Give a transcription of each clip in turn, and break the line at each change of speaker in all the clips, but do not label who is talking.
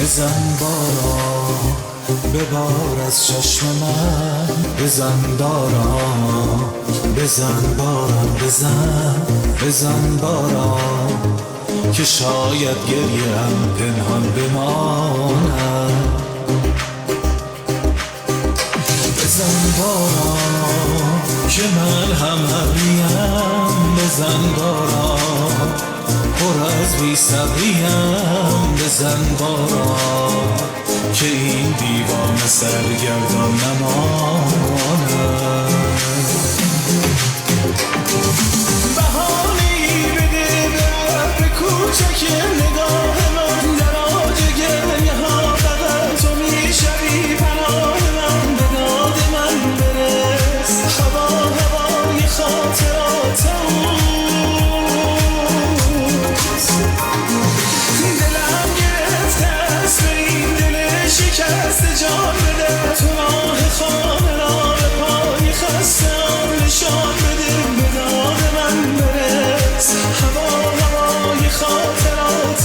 بزن باران ببار از چشم من، بزن باران بزن باران بزن باران که شاید گریم پنهان بماند. بزن باران که من هم حریم، بزن باران پر از بی صبریم، بزن باران که این دیوانه سرگردان نماند. بهانه‌ای بده به ابر کوچک نگاه من، در آج گریه ها فقط تو میشوی پناه من. به داد من برس هوا هوای خاطرات دلم گرفته است به این دل شکست جان بده. تو راه خانه را به پای خستم نشان بده. به داد من برس هوا هوای خاطرات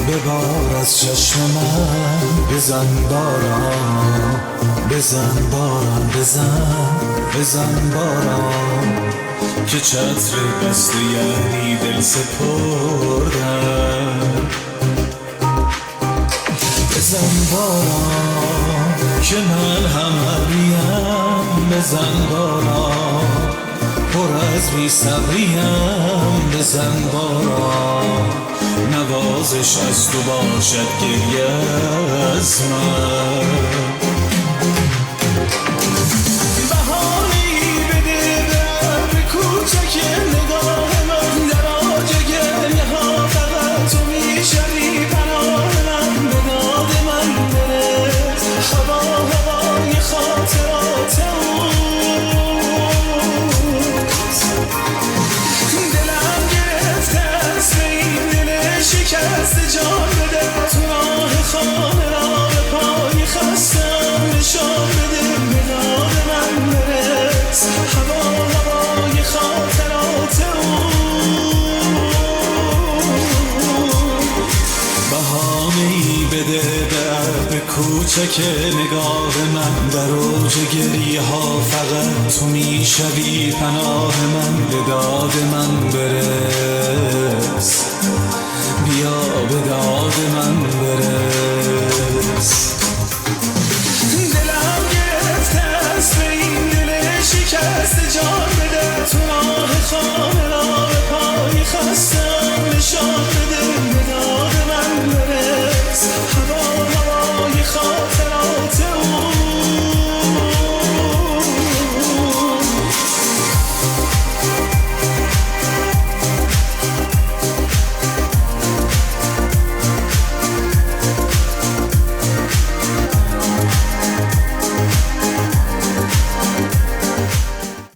ببار از چشم من، بزن باران بزن باران بزن باران که چتر بسته یعنی دل سپردن. بزن باران که من هم حریم، بزن باران پر از بی صبریم، بزن باران نوازش از تو باشد گریه از من. بهانه‌ای بده به ابر کوچک نگاه من، در آج گریه ها فقط تو میشوی پناه من. به داد من برس هوا هوای خاطرات دلم گرفته است به این دل شکست جان بده. تو راه خانه را به پای خستم نشان بده. به داد من برس هوا هوای خاطرات بهانه‌ای بده به ابر کوچک نگاه من، در اوج گریه ها فقط تو میشوی پناه من. به داد من برس بیا به داد من برس.